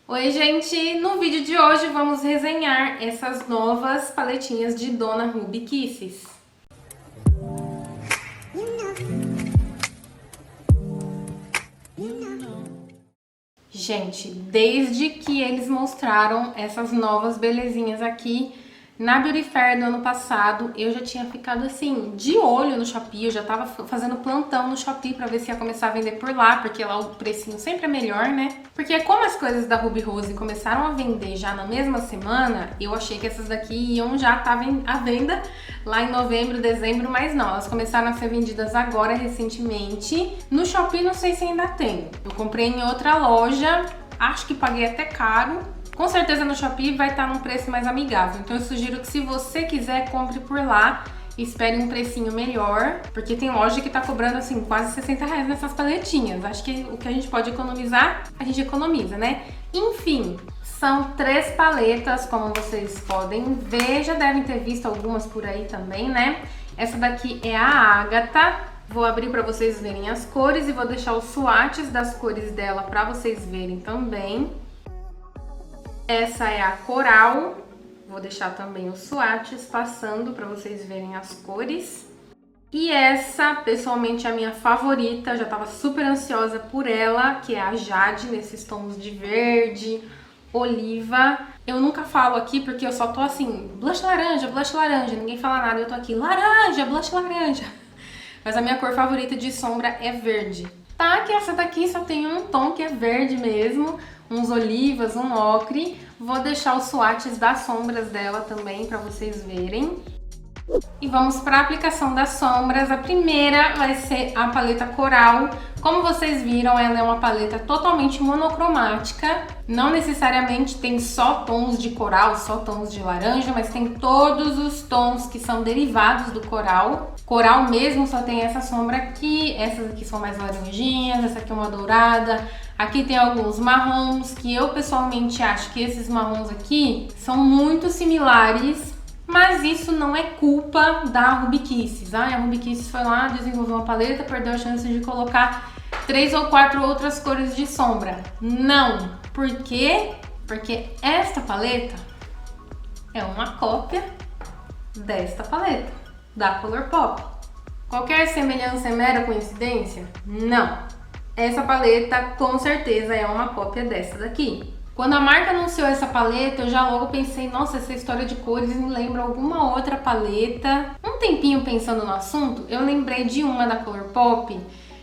Oi, gente! No vídeo de hoje vamos resenhar essas novas paletinhas de Dona Ruby Kisses. Gente, desde que eles mostraram essas novas belezinhas aqui na Beauty Fair do ano passado, eu já tinha ficado assim, de olho no Shopee, eu já tava fazendo plantão no Shopee pra ver se ia começar a vender por lá, porque lá o precinho sempre é melhor, né? Porque como as coisas da Ruby Rose começaram a vender já na mesma semana, eu achei que essas daqui iam já estar à venda lá em novembro, dezembro, mas não, elas começaram a ser vendidas agora, recentemente. No Shopee não sei se ainda tem, eu comprei em outra loja, acho que paguei até caro. Com certeza no Shopee vai estar num preço mais amigável, então eu sugiro que se você quiser, compre por lá e espere um precinho melhor, porque tem loja que tá cobrando assim quase R$60 nessas paletinhas. Acho que o que a gente pode economizar, a gente economiza, né? Enfim, são 3 paletas, como vocês podem ver, já devem ter visto algumas por aí também, né? Essa daqui é a Ágata. Vou abrir para vocês verem as cores e vou deixar os swatches das cores dela para vocês verem também. Essa é a Coral, vou deixar também os swatches passando para vocês verem as cores. E essa, pessoalmente, é a minha favorita, já estava super ansiosa por ela, que é a Jade, nesses tons de verde, oliva. Eu nunca falo aqui porque eu só tô assim, blush laranja, ninguém fala nada, eu tô aqui, laranja, blush laranja. Mas a minha cor favorita de sombra é verde. Tá, que essa daqui só tem um tom que é verde mesmo, uns olivas, um ocre. Vou deixar os swatches das sombras dela também para vocês verem. E vamos para a aplicação das sombras. A primeira vai ser a paleta Coral. Como vocês viram, ela é uma paleta totalmente monocromática. Não necessariamente tem só tons de coral, só tons de laranja, mas tem todos os tons que são derivados do coral. Coral mesmo só tem essa sombra aqui, essas aqui são mais laranjinhas, essa aqui é uma dourada. Aqui tem alguns marrons, que eu pessoalmente acho que esses marrons aqui são muito similares, mas isso não é culpa da Ruby Kisses. A Ruby Kisses foi lá, desenvolveu uma paleta, perdeu a chance de colocar 3 ou 4 outras cores de sombra. Não! Por quê? Porque esta paleta é uma cópia desta paleta, da Colourpop. Qualquer semelhança é mera coincidência? Não! Essa paleta com certeza é uma cópia dessa daqui. Quando a marca anunciou essa paleta, eu já logo pensei, nossa, essa história de cores me lembra alguma outra paleta. Um tempinho pensando no assunto, eu lembrei de uma da Colourpop,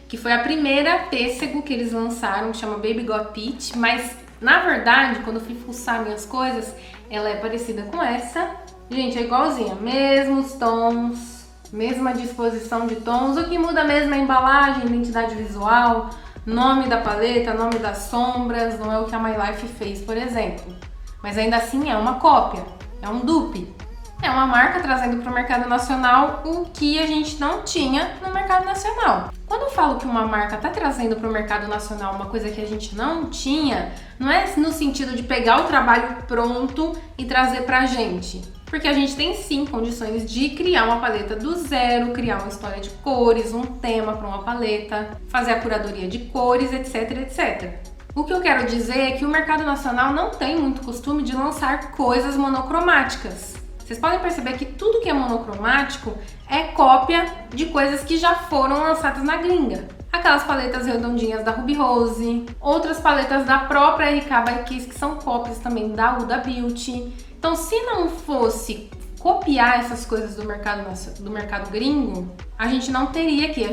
que foi a primeira pêssego que eles lançaram, que chama Baby Got Peach, mas na verdade, quando eu fui fuçar minhas coisas, ela é parecida com essa. Gente, é igualzinha, mesmos tons, mesma disposição de tons, o que muda mesmo é a embalagem, identidade visual, nome da paleta, nome das sombras, não é o que a My Life fez, por exemplo. Mas ainda assim é uma cópia, é um dupe. É uma marca trazendo para o mercado nacional o que a gente não tinha no mercado nacional. Quando eu falo que uma marca está trazendo para o mercado nacional uma coisa que a gente não tinha, não é no sentido de pegar o trabalho pronto e trazer pra gente. Porque a gente tem sim condições de criar uma paleta do zero, criar uma história de cores, um tema para uma paleta, fazer a curadoria de cores, etc, etc. O que eu quero dizer é que o mercado nacional não tem muito costume de lançar coisas monocromáticas. Vocês podem perceber que tudo que é monocromático é cópia de coisas que já foram lançadas na gringa. Aquelas paletas redondinhas da Ruby Rose, outras paletas da própria RK by Kiss que são cópias também da Huda Beauty. Então, se não fosse copiar essas coisas do mercado gringo, a gente não teria aqui.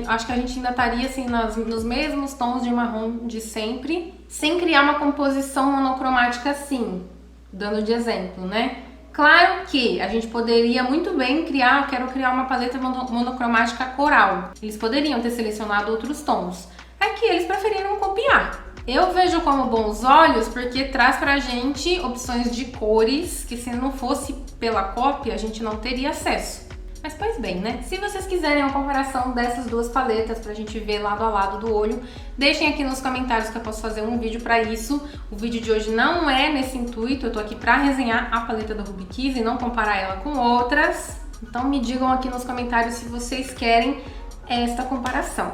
Acho que a gente ainda estaria assim nos mesmos tons de marrom de sempre, sem criar uma composição monocromática assim, dando de exemplo, né? Claro que a gente poderia muito bem quero criar uma paleta monocromática coral. Eles poderiam ter selecionado outros tons. É que eles preferiram copiar. Eu vejo como bons olhos porque traz pra gente opções de cores que se não fosse pela cópia a gente não teria acesso. Mas pois bem, né? Se vocês quiserem uma comparação dessas duas paletas pra gente ver lado a lado do olho, deixem aqui nos comentários que eu posso fazer um vídeo pra isso. O vídeo de hoje não é nesse intuito, eu tô aqui pra resenhar a paleta da Ruby Kiss e não comparar ela com outras. Então me digam aqui nos comentários se vocês querem esta comparação.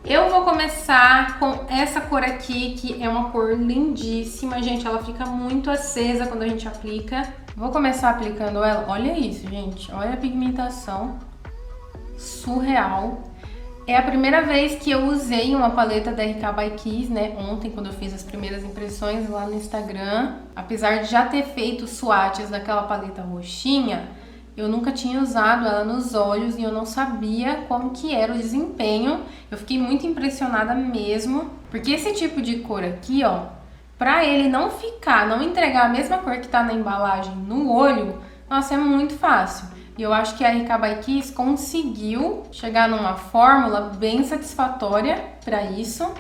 Eu vou começar com essa cor aqui, que é uma cor lindíssima, gente. Ela fica muito acesa quando a gente aplica. Vou começar aplicando ela. Olha isso, gente. Olha a pigmentação. Surreal. É a primeira vez que eu usei uma paleta da RK by Kiss, né? Ontem, quando eu fiz as primeiras impressões lá no Instagram. Apesar de já ter feito swatches daquela paleta roxinha, eu nunca tinha usado ela nos olhos e eu não sabia como que era o desempenho. Eu fiquei muito impressionada mesmo, porque esse tipo de cor aqui, ó, pra ele não entregar a mesma cor que tá na embalagem no olho, nossa, é muito fácil. E eu acho que a RK by Kiss conseguiu chegar numa fórmula bem satisfatória pra isso.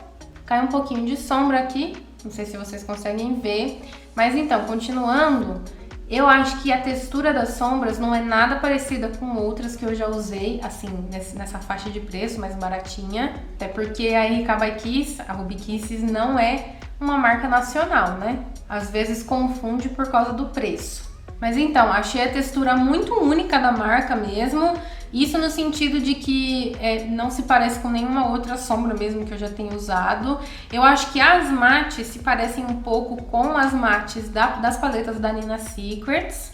Cai um pouquinho de sombra aqui, não sei se vocês conseguem ver. Mas então, continuando, eu acho que a textura das sombras não é nada parecida com outras que eu já usei, assim, nessa faixa de preço mais baratinha. Até porque a RK by Kiss, a Ruby Kisses, não é uma marca nacional, né? Às vezes confunde por causa do preço. Mas então, achei a textura muito única da marca mesmo. Isso no sentido de que não se parece com nenhuma outra sombra mesmo que eu já tenho usado. Eu acho que as mates se parecem um pouco com as mates das paletas da Nina Secrets,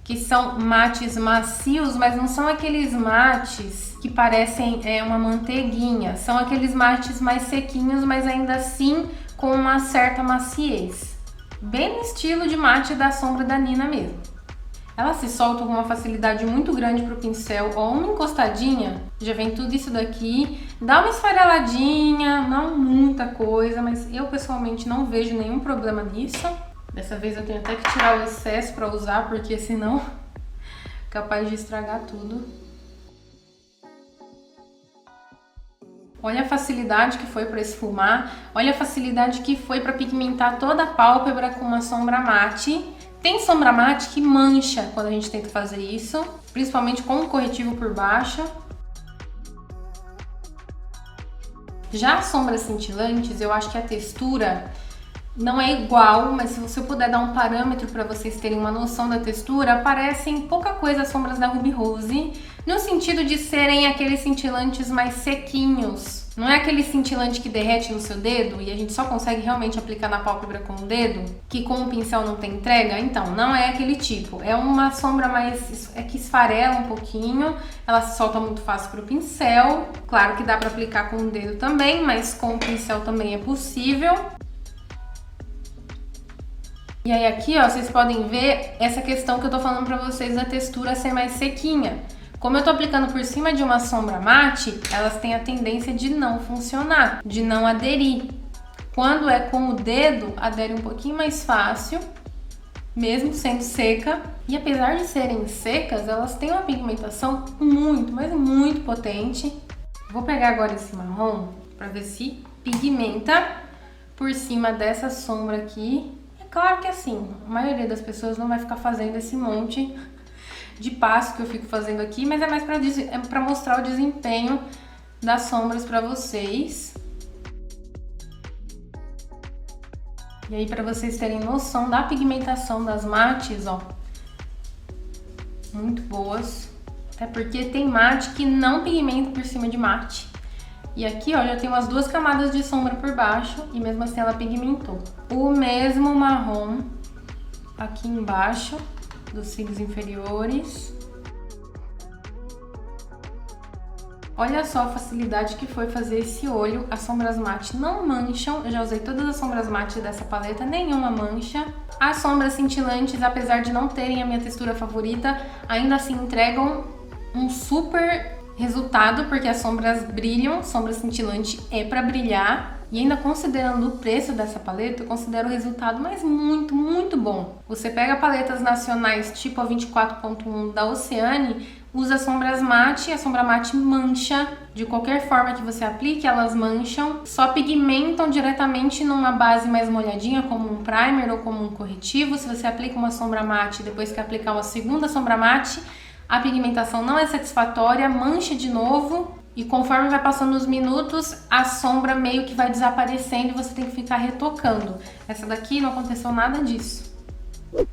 que são mates macios, mas não são aqueles mates que parecem uma manteiguinha. São aqueles mates mais sequinhos, mas ainda assim com uma certa maciez. Bem no estilo de mate da sombra da Nina mesmo. Ela se solta com uma facilidade muito grande pro pincel, ó, uma encostadinha, já vem tudo isso daqui, dá uma esfareladinha, não muita coisa, mas eu pessoalmente não vejo nenhum problema nisso. Dessa vez eu tenho até que tirar o excesso pra usar, porque senão é capaz de estragar tudo. Olha a facilidade que foi para esfumar, olha a facilidade que foi para pigmentar toda a pálpebra com uma sombra mate. Tem sombra mate que mancha quando a gente tenta fazer isso, principalmente com um corretivo por baixo. Já as sombras cintilantes, eu acho que a textura não é igual, mas se você puder dar um parâmetro para vocês terem uma noção da textura, parecem pouca coisa as sombras da Ruby Rose, no sentido de serem aqueles cintilantes mais sequinhos. Não é aquele cintilante que derrete no seu dedo e a gente só consegue realmente aplicar na pálpebra com o dedo, que com o pincel não tem entrega? Então, não é aquele tipo. É uma sombra mais... que esfarela um pouquinho, ela se solta muito fácil pro pincel. Claro que dá para aplicar com o dedo também, mas com o pincel também é possível. E aí aqui, ó, vocês podem ver essa questão que eu tô falando pra vocês da textura ser mais sequinha. Como eu tô aplicando por cima de uma sombra mate, elas têm a tendência de não funcionar, de não aderir. Quando é com o dedo, adere um pouquinho mais fácil, mesmo sendo seca. E apesar de serem secas, elas têm uma pigmentação muito, mas muito potente. Vou pegar agora esse marrom pra ver se pigmenta por cima dessa sombra aqui. É claro que assim, a maioria das pessoas não vai ficar fazendo esse monte de passo que eu fico fazendo aqui, mas é mais pra mostrar o desempenho das sombras pra vocês. E aí pra vocês terem noção da pigmentação das mates, ó. Muito boas. Até porque tem mate que não pigmenta por cima de mate. E aqui, ó, já tem umas 2 camadas de sombra por baixo e mesmo assim ela pigmentou. O mesmo marrom aqui embaixo dos cílios inferiores. Olha só a facilidade que foi fazer esse olho. As sombras mate não mancham. Eu já usei todas as sombras mate dessa paleta, nenhuma mancha. As sombras cintilantes, apesar de não terem a minha textura favorita, ainda assim entregam um super resultado, porque as sombras brilham, sombra cintilante é pra brilhar. E ainda considerando o preço dessa paleta, eu considero o resultado mas muito, muito bom. Você pega paletas nacionais tipo a 24.1 da Oceane, usa sombras mate, a sombra mate mancha. De qualquer forma que você aplique, elas mancham. Só pigmentam diretamente numa base mais molhadinha, como um primer ou como um corretivo. Se você aplica uma sombra mate, depois que aplicar uma segunda sombra mate, a pigmentação não é satisfatória, mancha de novo. E conforme vai passando os minutos, a sombra meio que vai desaparecendo e você tem que ficar retocando. Essa daqui não aconteceu nada disso.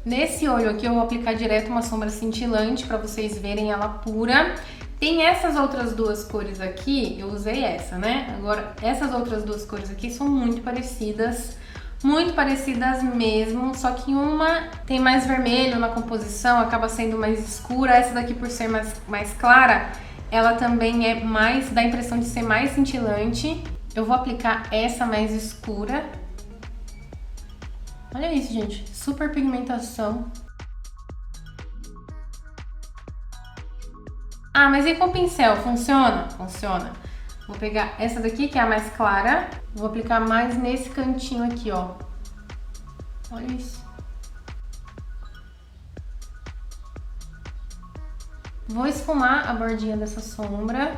Nesse olho aqui eu vou aplicar direto uma sombra cintilante para vocês verem ela pura. Tem essas outras duas cores aqui, eu usei essa, né? Agora, essas outras duas cores aqui são muito parecidas mesmo, só que uma tem mais vermelho na composição, acaba sendo mais escura. Essa daqui, por ser mais clara, ela também é mais, dá a impressão de ser mais cintilante. Eu vou aplicar essa mais escura. Olha isso, gente, super pigmentação. Ah, mas e com pincel, funciona? Funciona. Vou pegar essa daqui, que é a mais clara, vou aplicar mais nesse cantinho aqui, ó. Olha isso. Vou esfumar a bordinha dessa sombra.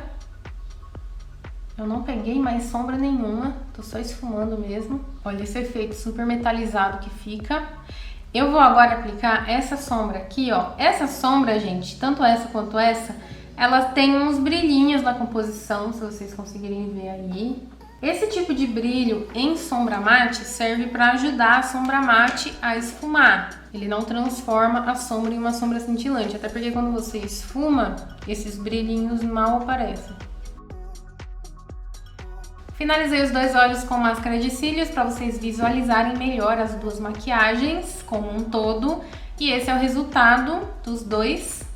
Eu não peguei mais sombra nenhuma, tô só esfumando mesmo. Olha esse efeito super metalizado que fica. Eu vou agora aplicar essa sombra aqui, ó. Essa sombra, gente, tanto essa quanto essa, ela tem uns brilhinhos na composição, se vocês conseguirem ver aí. Esse tipo de brilho em sombra mate serve para ajudar a sombra mate a esfumar. Ele não transforma a sombra em uma sombra cintilante, até porque quando você esfuma, esses brilhinhos mal aparecem. Finalizei os dois olhos com máscara de cílios para vocês visualizarem melhor as duas maquiagens como um todo. E esse é o resultado dos dois.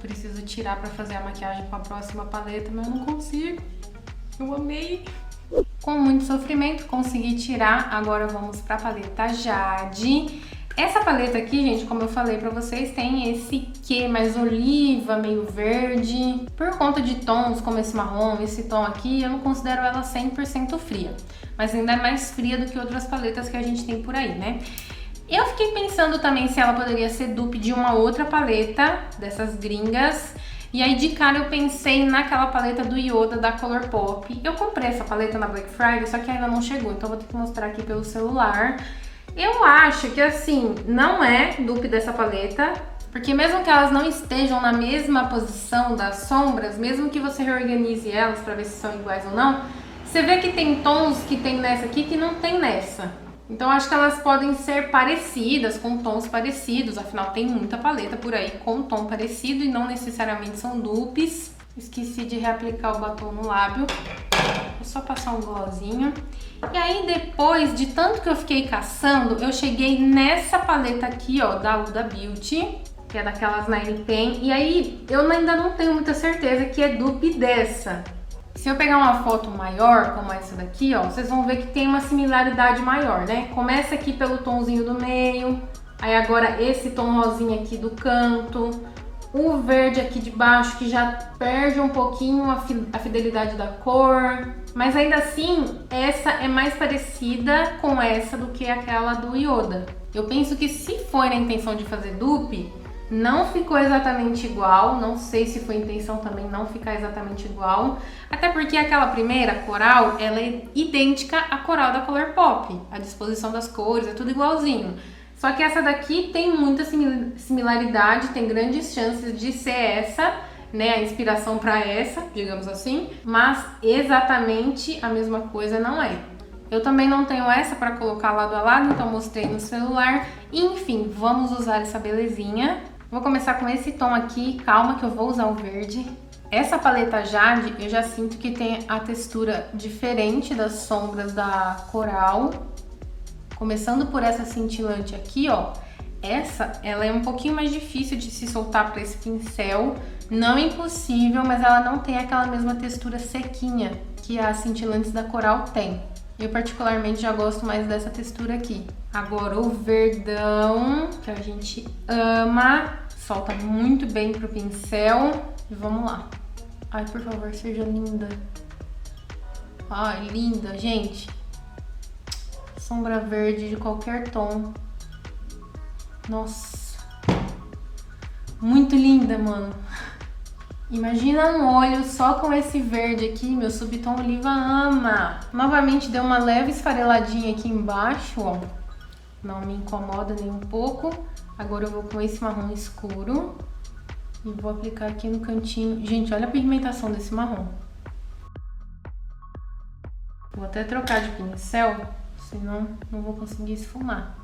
Preciso tirar para fazer a maquiagem com a próxima paleta, mas eu não consigo. Eu amei! Com muito sofrimento consegui tirar. Agora vamos para a paleta Jade. Essa paleta aqui, gente, como eu falei pra vocês, tem esse quê mais oliva, meio verde. Por conta de tons como esse marrom, esse tom aqui, eu não considero ela 100% fria. Mas ainda é mais fria do que outras paletas que a gente tem por aí, né? Eu fiquei pensando também se ela poderia ser dupe de uma outra paleta, dessas gringas. E aí, de cara, eu pensei naquela paleta do Yoda da Colourpop. Eu comprei essa paleta na Black Friday, só que ainda não chegou, então eu vou ter que mostrar aqui pelo celular. Eu acho que, assim, não é dupe dessa paleta, porque mesmo que elas não estejam na mesma posição das sombras, mesmo que você reorganize elas pra ver se são iguais ou não, você vê que tem tons que tem nessa aqui que não tem nessa. Então, acho que elas podem ser parecidas, com tons parecidos, afinal tem muita paleta por aí com tom parecido e não necessariamente são dupes. Esqueci de reaplicar o batom no lábio. Vou só passar um glossinho. E aí, depois de tanto que eu fiquei caçando, eu cheguei nessa paleta aqui, ó, da Huda Beauty, que é daquelas Nine Pen. E aí, eu ainda não tenho muita certeza que é dupe dessa. Se eu pegar uma foto maior, como essa daqui, ó, vocês vão ver que tem uma similaridade maior, né? Começa aqui pelo tomzinho do meio, aí agora esse tom rosinha aqui do canto, o verde aqui de baixo, que já perde um pouquinho a fidelidade da cor. Mas ainda assim, essa é mais parecida com essa do que aquela do Yoda. Eu penso que se foi na intenção de fazer dupe, não ficou exatamente igual. Não sei se foi intenção também não ficar exatamente igual. Até porque aquela primeira, coral, ela é idêntica à coral da Colourpop. A disposição das cores é tudo igualzinho. Só que essa daqui tem muita similaridade, tem grandes chances de ser essa, né, a inspiração para essa, digamos assim, mas exatamente a mesma coisa não é. Eu também não tenho essa para colocar lado a lado, então mostrei no celular. Enfim, vamos usar essa belezinha. Vou começar com esse tom aqui, calma que eu vou usar o verde. Essa paleta Jade, eu já sinto que tem a textura diferente das sombras da Coral. Começando por essa cintilante aqui, ó. Ela é um pouquinho mais difícil de se soltar para esse pincel. Não impossível, mas ela não tem aquela mesma textura sequinha que as cintilantes da Coral tem. Eu particularmente já gosto mais dessa textura aqui. Agora o verdão, que a gente ama, solta muito bem pro pincel. E vamos lá. Ai, por favor, seja linda. Ai, linda, gente. Sombra verde de qualquer tom. Nossa. Muito linda, mano. Imagina um olho só com esse verde aqui, meu subtom oliva ama. Novamente deu uma leve esfareladinha aqui embaixo, ó. Não me incomoda nem um pouco. Agora eu vou com esse marrom escuro. E vou aplicar aqui no cantinho. Gente, olha a pigmentação desse marrom. Vou até trocar de pincel, senão não vou conseguir esfumar.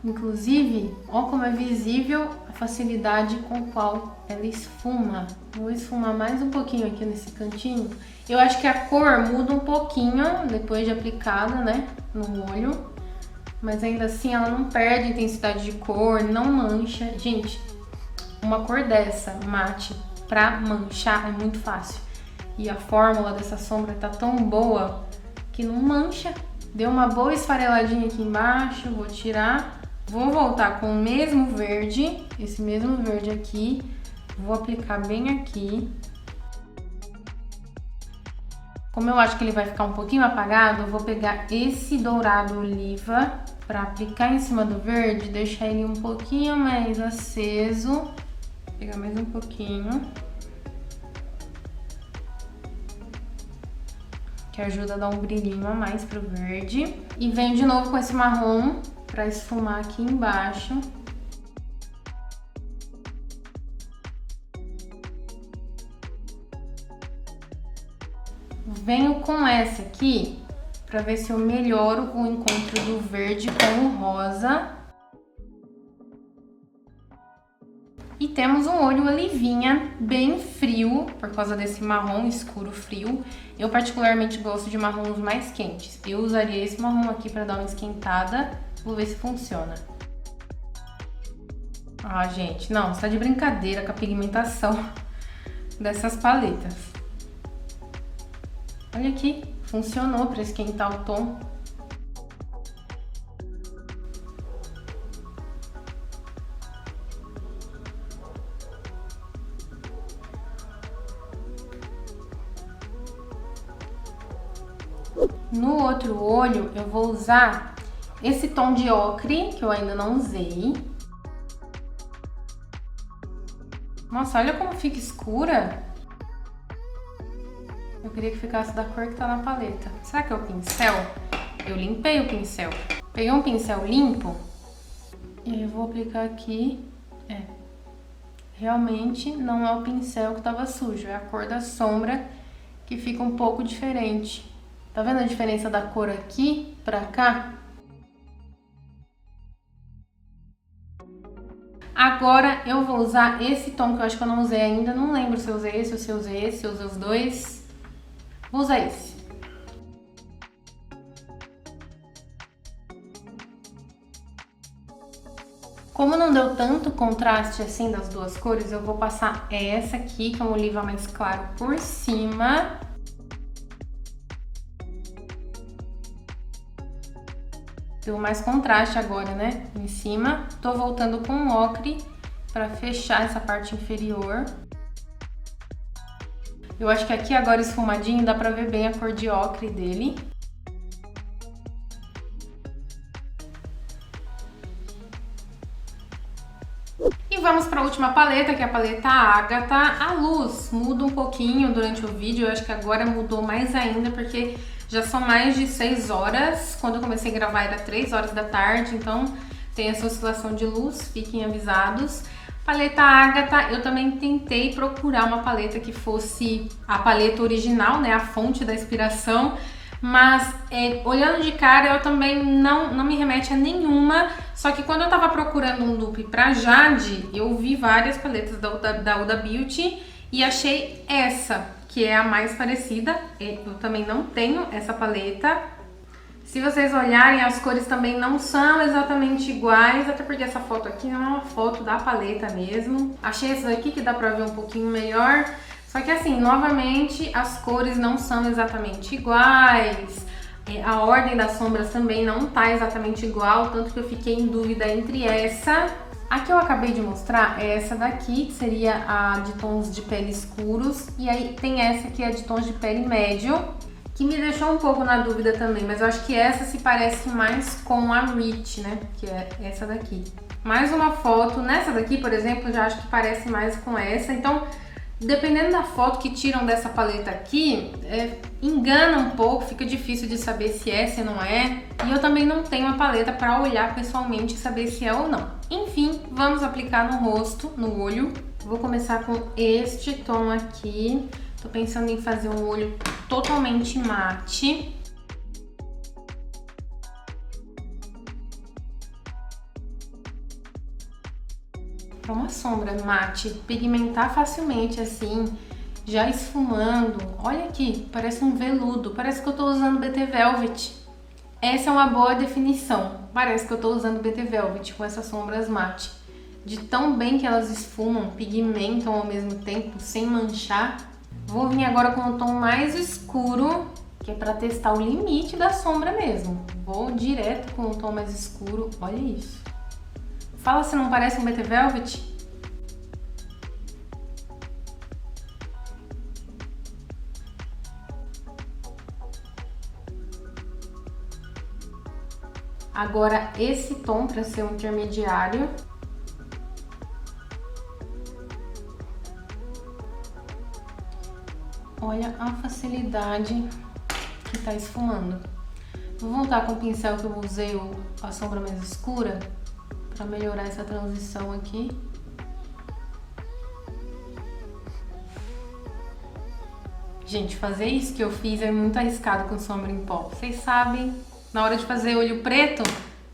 Inclusive, ó como é visível a facilidade com qual ela esfuma. Vou esfumar mais um pouquinho aqui nesse cantinho. Eu acho que a cor muda um pouquinho depois de aplicada, né, no olho. Mas ainda assim ela não perde intensidade de cor, não mancha. Gente, uma cor dessa, mate, pra manchar é muito fácil. E a fórmula dessa sombra tá tão boa que não mancha. Deu uma boa esfareladinha aqui embaixo, vou tirar. Vou voltar com o mesmo verde, esse mesmo verde aqui. Vou aplicar bem aqui. Como eu acho que ele vai ficar um pouquinho apagado, eu vou pegar esse dourado oliva para aplicar em cima do verde, deixar ele um pouquinho mais aceso. Vou pegar mais um pouquinho. Que ajuda a dar um brilhinho a mais pro verde. E venho de novo com esse marrom para esfumar aqui embaixo. Venho com essa aqui para ver se eu melhoro o encontro do verde com o rosa. E temos um olho olivinha bem frio, por causa desse marrom escuro frio. Eu particularmente gosto de marrons mais quentes. Eu usaria esse marrom aqui para dar uma esquentada. Vou ver se funciona. Ah, gente, não, você tá de brincadeira com a pigmentação dessas paletas. Olha aqui, funcionou para esquentar o tom. No outro olho, eu vou usar esse tom de ocre, que eu ainda não usei. Nossa, olha como fica escura. Eu queria que ficasse da cor que tá na paleta. Será que é o pincel? Eu limpei o pincel. Peguei um pincel limpo e aí eu vou aplicar aqui. Realmente não é o pincel que tava sujo, é a cor da sombra que fica um pouco diferente. Tá vendo a diferença da cor aqui pra cá? Agora eu vou usar esse tom que eu acho que eu não usei ainda. Não lembro se eu usei esse ou se eu usei esse, se eu usei os dois. Vou usar esse. Como não deu tanto contraste assim das duas cores, eu vou passar essa aqui, que é um oliva mais claro, por cima. Deu mais contraste agora, né? Em cima. Tô voltando com o ocre para fechar essa parte inferior. Eu acho que aqui agora esfumadinho dá pra ver bem a cor de ocre dele. E vamos para a última paleta, que é a paleta Ágata. A luz muda um pouquinho durante o vídeo, eu acho que agora mudou mais ainda, porque já são mais de 6 horas. Quando eu comecei a gravar era 3 horas da tarde, então tem essa oscilação de luz, fiquem avisados. Paleta Ágata, eu também tentei procurar uma paleta que fosse a paleta original, né, a fonte da inspiração, mas olhando de cara eu também não me remete a nenhuma. Só que quando eu tava procurando um dupe pra Jade, eu vi várias paletas da Huda Beauty e achei essa, que é a mais parecida. Eu também não tenho essa paleta. Se vocês olharem, as cores também não são exatamente iguais, até porque essa foto aqui não é uma foto da paleta mesmo. Achei essa daqui que dá pra ver um pouquinho melhor. Só que assim, novamente, as cores não são exatamente iguais. A ordem das sombras também não tá exatamente igual, tanto que eu fiquei em dúvida entre essa. A que eu acabei de mostrar é essa daqui, que seria a de tons de pele escuros. E aí tem essa que é de tons de pele médio, que me deixou um pouco na dúvida também, mas eu acho que essa se parece mais com a Rich, né? Que é essa daqui. Mais uma foto, nessa daqui, por exemplo, eu já acho que parece mais com essa. Então, dependendo da foto que tiram dessa paleta aqui, engana um pouco, fica difícil de saber se é, se não é. E eu também não tenho a paleta para olhar pessoalmente e saber se é ou não. Enfim, vamos aplicar no rosto, no olho. Vou começar com este tom aqui. Tô pensando em fazer um olho totalmente mate. para uma sombra mate pigmentar facilmente assim, já esfumando. Olha aqui, parece um veludo, parece que eu tô usando BT Velvet. Essa é uma boa definição, parece que eu tô usando BT Velvet com essas sombras mate. De tão bem que elas esfumam, pigmentam ao mesmo tempo, sem manchar. Vou vir agora com um tom mais escuro, que é para testar o limite da sombra mesmo. Vou direto com um tom mais escuro, olha isso. Fala se não parece um BT Velvet? Agora esse tom para ser um intermediário. Olha a facilidade que tá esfumando. Vou voltar com o pincel que eu usei a sombra mais escura para melhorar essa transição aqui. Gente, fazer isso que eu fiz é muito arriscado com sombra em pó. Vocês sabem, na hora de fazer olho preto,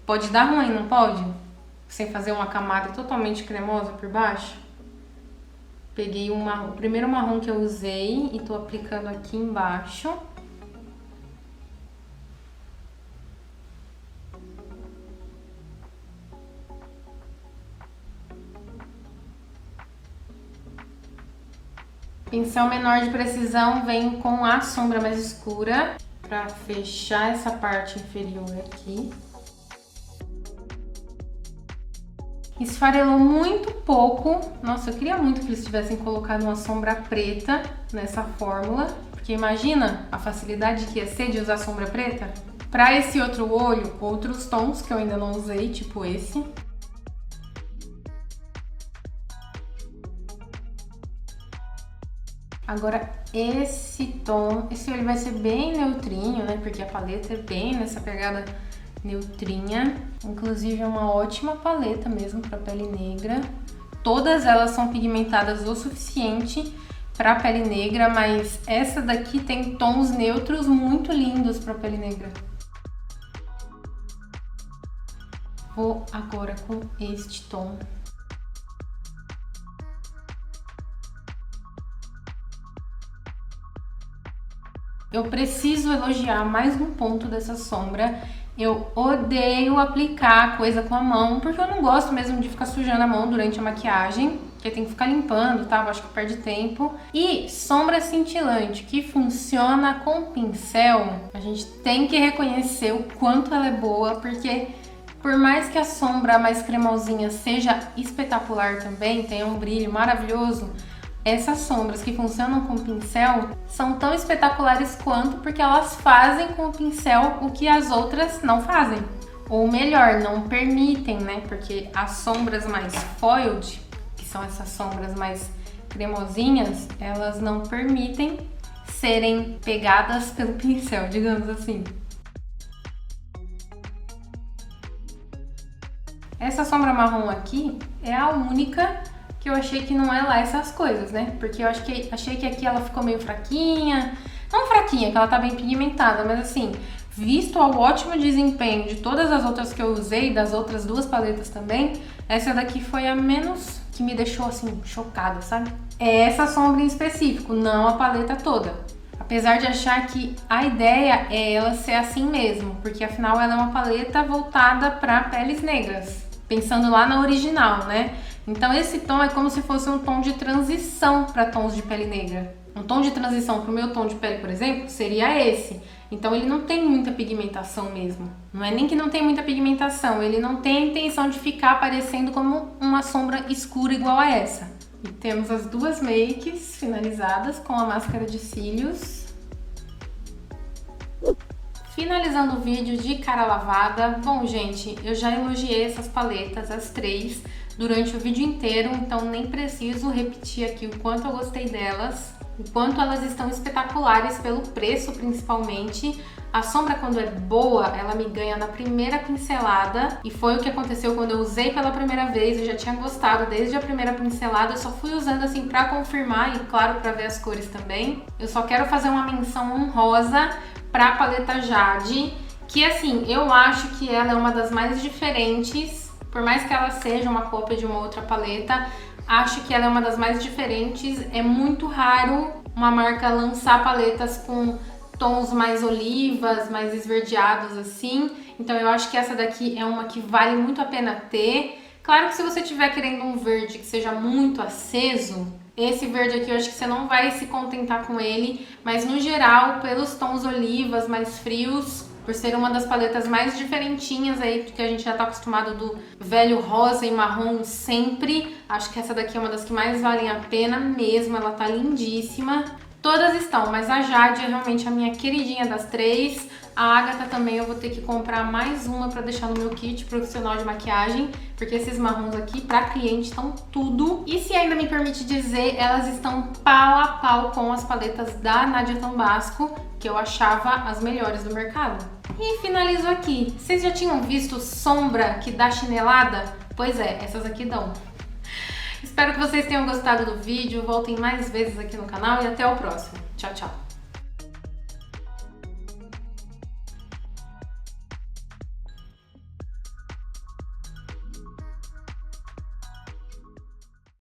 pode dar ruim, não pode? Sem fazer uma camada totalmente cremosa por baixo. Peguei o primeiro marrom que eu usei e tô aplicando aqui embaixo. Pincel menor de precisão vem com a sombra mais escura para fechar essa parte inferior aqui. Esfarelou muito pouco. Nossa, eu queria muito que eles tivessem colocado uma sombra preta nessa fórmula, porque imagina a facilidade que ia ser de usar sombra preta. Para esse outro olho, outros tons que eu ainda não usei, tipo esse. Agora esse tom, esse olho vai ser bem neutrinho, né? Porque a paleta é bem nessa pegada neutrinha. Inclusive é uma ótima paleta mesmo para pele negra. Todas elas são pigmentadas o suficiente para pele negra, mas essa daqui tem tons neutros muito lindos para pele negra. Vou agora com este tom. Eu preciso elogiar mais um ponto dessa sombra. Eu odeio aplicar coisa com a mão, porque eu não gosto mesmo de ficar sujando a mão durante a maquiagem, porque tem que ficar limpando, tá? Eu acho que perde tempo. E sombra cintilante, que funciona com pincel, a gente tem que reconhecer o quanto ela é boa, porque por mais que a sombra mais cremosinha seja espetacular também, tenha um brilho maravilhoso, essas sombras que funcionam com pincel são tão espetaculares quanto, porque elas fazem com o pincel o que as outras não fazem. Ou melhor, não permitem, né? Porque as sombras mais foiled, que são essas sombras mais cremosinhas, elas não permitem serem pegadas pelo pincel, digamos assim. Essa sombra marrom aqui é a única que eu achei que não é lá essas coisas, né? Porque eu achei que aqui ela ficou meio fraquinha. Não fraquinha, que ela tá bem pigmentada, mas assim, visto o ótimo desempenho de todas as outras que eu usei, das outras duas paletas também, essa daqui foi a menos que me deixou assim, chocada, sabe? É essa sombra em específico, não a paleta toda. Apesar de achar que a ideia é ela ser assim mesmo, porque afinal ela é uma paleta voltada para peles negras. Pensando lá na original, né? Então esse tom é como se fosse um tom de transição para tons de pele negra. Um tom de transição para o meu tom de pele, por exemplo, seria esse. Então ele não tem muita pigmentação mesmo. Não é nem que não tem muita pigmentação, ele não tem a intenção de ficar parecendo como uma sombra escura igual a essa. E temos as duas makes finalizadas com a máscara de cílios. Finalizando o vídeo de cara lavada. Bom, gente, eu já elogiei essas paletas, as três, durante o vídeo inteiro, então nem preciso repetir aqui o quanto eu gostei delas, o quanto elas estão espetaculares pelo preço principalmente. A sombra, quando é boa, ela me ganha na primeira pincelada, e foi o que aconteceu quando eu usei pela primeira vez. Eu já tinha gostado desde a primeira pincelada, eu só fui usando assim pra confirmar e claro, pra ver as cores também. Eu só quero fazer uma menção honrosa pra paleta Jade, que assim, eu acho que ela é uma das mais diferentes Por mais que ela seja uma cópia de uma outra paleta, acho que ela é uma das mais diferentes. É muito raro uma marca lançar paletas com tons mais olivas, mais esverdeados assim. Então eu acho que essa daqui é uma que vale muito a pena ter. Claro que se você estiver querendo um verde que seja muito aceso, esse verde aqui eu acho que você não vai se contentar com ele, mas no geral, pelos tons olivas mais frios, por ser uma das paletas mais diferentinhas aí, porque a gente já tá acostumado do velho rosa e marrom sempre, acho que essa daqui é uma das que mais valem a pena mesmo, ela tá lindíssima. Todas estão, mas a Jade é realmente a minha queridinha das três. A Agatha também eu vou ter que comprar mais uma pra deixar no meu kit profissional de maquiagem, porque esses marrons aqui pra cliente estão tudo. E se ainda me permite dizer, elas estão pau a pau com as paletas da Nadia Tambasco, que eu achava as melhores do mercado. E finalizo aqui. Vocês já tinham visto sombra que dá chinelada? Pois é, essas aqui dão. Espero que vocês tenham gostado do vídeo, voltem mais vezes aqui no canal e até o próximo. Tchau, tchau!